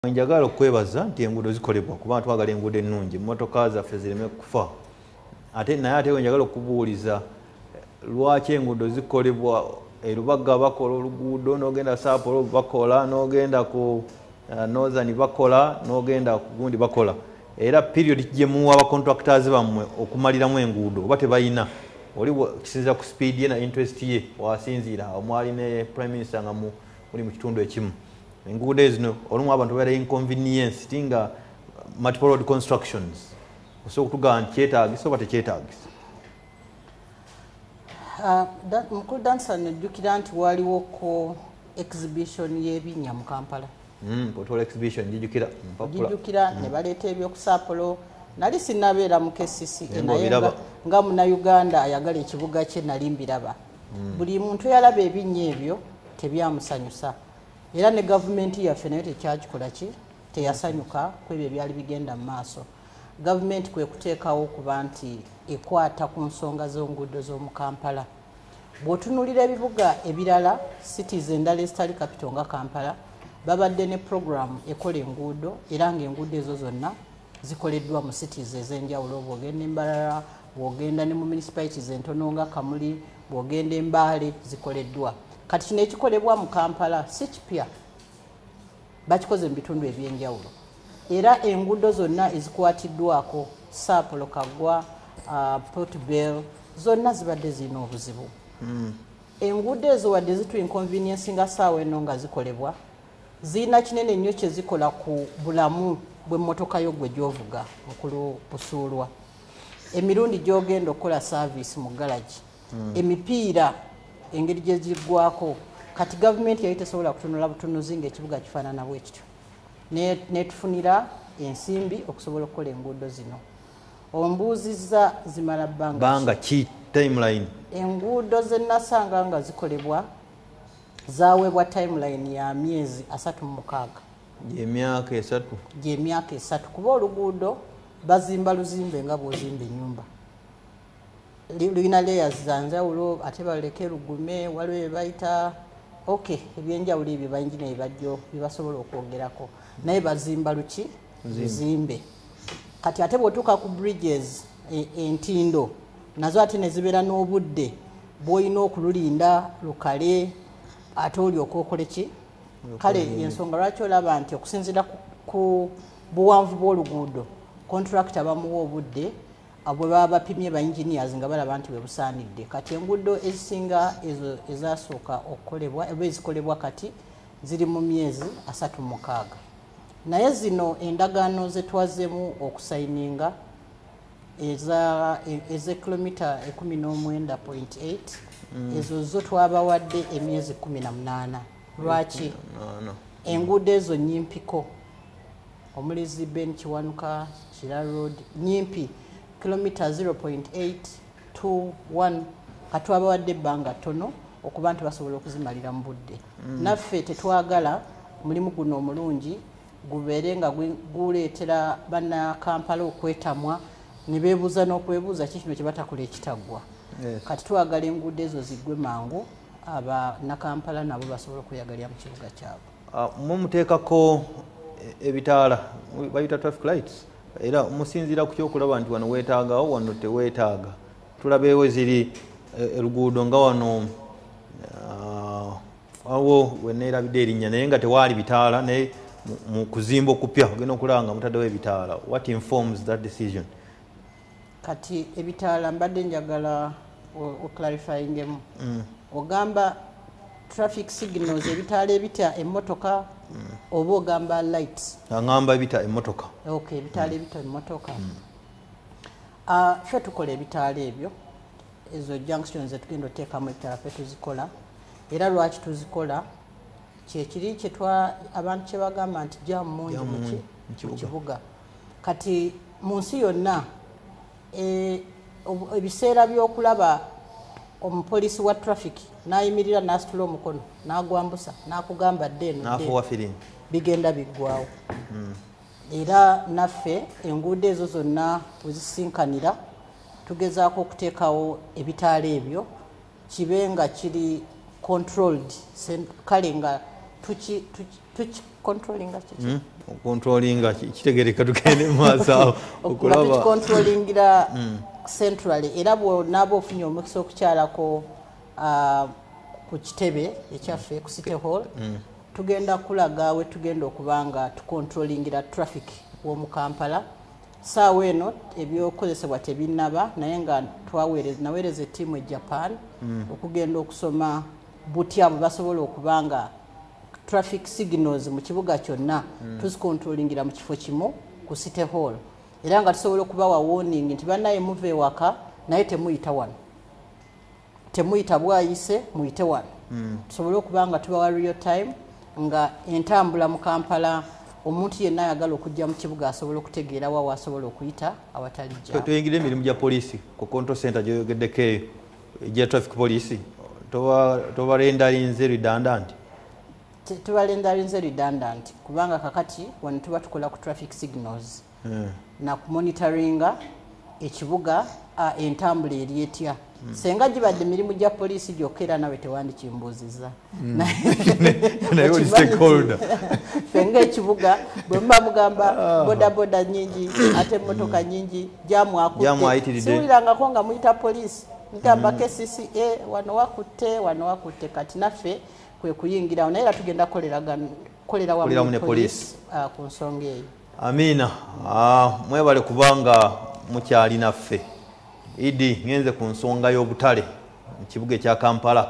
Njagala okwebaza nti enguudo zikolebwa kuba twagala enguudo ennungi emmotoka zaffe zireme kufa ate njagala okubuuliza lwaki enguudo zikolebwa Lubaga bakola oluguudo n'ogenda Saapolo bakola n'ogenda ku Northern bakola n'ogenda ku gundi bakola era period gye muwa aba contractors bammwe okumaliramu enguudo oba tebayina oli kisinza ku speed ye na interest ye wasinziira omwali ne prime minister nga muli mu kitundu ekimu enguudo ezino olumu abantu bali inconvenience tinga multiple road constructions osobola okutugamba nti kyetaagisa oba tekyetaagisa. Mukulu dansa nejjukira nti waliwo ko exhibition y'ebinnya mu Kampala. Potola exhibition jijukira ne baleeta ebyoku Saapolo nali sinnabeera mu KCCA naye nga Munnayuganda ayagala ekibuga kye nali mbiraba. Buli muntu yalaba ebinnya ebyo tebyamusanyusa era ne gavumenti yaffe nayo tekyakikola ki teyasanyuka ku ebyo ebyali bigenda mu maaso. Gavumenti kwe kuteekawo okuba nti ekwata ku nsonga z'enguudo z'omu Kampala. Bw'otunuulira ebibuga ebirala cities endala ezitali capital nga Kampala babadde ne program ekola enguudo era ng'enguudo ezo zonna zikoleddwa mu cities ez'enjawulo. Bw'ogenda Mbarara, bw'ogenda ne mu municipalities entono nga Kamuli, bw'ogenda Mbale zikoleddwa. Kati kino ekikolebwa mu Kampala si kipya, bakikoze mu bitundu eby'enjawulo era enguudo zonna ezikwatiddwako Saapolo, Kaggwa, Port Bell zonna zibadde zirina obuzibu. Enguudo ezo wadde zitu inconvenience nga saawa eno nga zikolebwa zirina kinene nnyo kye zikola ku bulamu bw'emmotoka yo gwe gy'ovuga Mukulu Busuulwa. Emirundi gy'ogenda okukola service mu garage, emipiira engeri gye ziggwako kati gavumenti yali tesobola kutunula butunuzi ng'ekibuga kifaanana bwe kityo netufunira ensimbi okusobola okukola enguudo zino. Ombuuzizza zimala bbanga ki timeline. Enguudo ze nasanga nga zikolebwa zaweebwa timeline ya myezi 36 gy'emyaka 3 kuba oluguudo bazimba luzimbe nga bw'ozimba ennyumba lulina layers za njawulo ate baleke lugume waliwo ebayita ebyenjawulo ebyo bayinjina ebajjo bibasobola okwogerako naye bazimba luki luzimbe. Kati ate bw'otuuka ku bridges entindo nazo ate ne zibeera n'obudde bw'olina okululinda lukale ate olyoka okole ki. Kale ensonga lwaki olaba nti okusinziira ku buwanvu bw'oluguudo contractor bamuwa obudde bwe baba bapimye ba engineers nga balaba nti bwe busaanidde. Kati enguudo ezisinga ezo ezasooka okukolebwa eba ezikolebwa kati ziri mu myezi 36 naye zino endagaano ze twazeemu okusayininga eze kilomita 19.8 ezo zo twabawadde emyezi 18. Lwaki? Enguudo ezo nyimpiko omuli Ziben, Kiwanuka, Kira Road nyimpi kilomita 0.821 katwabawadde ebbanga ttono okuba nti basobola okuzimalira mu budde. Naffe tetwagala mulimu guno omulungi gubeere nga guleetera banna Kampala okwetamwa ne beebuuza n'okwebuuza kino kye batakola ekitaggwa. Kati twagala enguudo ezo ziggwe mangu aba Kampala nabo basobola okweyagalira mu kibuga kyabwe. Muteekako ebitaala bayita traffic lights era musinziira ku kyokulaba nti wano weetaagawo wano teweetaaga. Tulabeewo ziri eluguudo nga wano awo weneerabidde erinnya naye nga tewaali bitaala naye mu kuzimba okupya ogenda okulaba nga mutaddewo ebitaala. What informs that decision? Kati ebitaala mbadde njagala oclarifyingemu ogamba traffic signals ebitaala ebita emmotoka oba ogamba lights? Angamba ebita emmotoka. Ebitaala ebita emmotoka. Ffe tukola ebitaala ebyo ezo junctions zetugenda oteekamu ebitaala ffe tuzikola era lwaki tuzikola kyekiri abantu kye bagamba nti jaamu mungi mu kibuga. Kati mu nsi yonna ebiseera by'okulaba omupoliisi wa traffic n'ayimirira n'asitula omukono n'agwambusa n'akugamba dde eno bigenda biggwawo. Era naffe enguudo ezo zonna we zisinkanira tugezaako okuteekawo ebitaala ebyo kibe nga kiri controlled kale nga controllinga kitegereka tugende maaso okulaba controllingira centrally era nabo ofunye omukisa okukyalako ku kitebe ekyaffe ku City Hall tugenda kulaga we tugenda okubanga tukontrolingira traffic w'omu Kampala saawa eno ebyokozesebwa tebinnaba naye nga naweereza ettiimu e Japan okugenda okusoma butya bwe basobola okubanga traffic signals mu kibuga kyonna tuzikontrolingira mu kifo kimu ku City Hall era nga tusobola okubawa warning nti bannaye muve ewaka naye temuyita wano temuyita bwayise muyite wano tusobole okubanga tubawa real time nga entambula mu Kampala omuntu yenna ayagala okujja mu kibuga asobola okutegeera wa asobola okuyita awatali jja. Tuyingire emirimu gya poliisi ku control center gyoyogeddeko egya traffic police tobalendalinze redundant tubalendalinze redundant kubanga kakati wano tuba tukola ku traffic signals na kumonitoringa ekibuga entambula eri etya senga gibadde emirimu gya poliisi gyokka era nawe tewandikimbuuziza naye oli stakeholder fenga ekibuga bwe muba mugamba bodaboda nyingi ate emmotoka nyingi jamuakutte siwulirangako nga muyita poliisi ngamba KCCA wano wakutte kati naffe kwe kuyingirawo naye era tugenda kolera wamu ne poliisi ku nsonga eyo. Amina mwebale kubanga mukyali naffe Idi ngenze ku nsonga y'obutale mu kibuga ekya Kampala.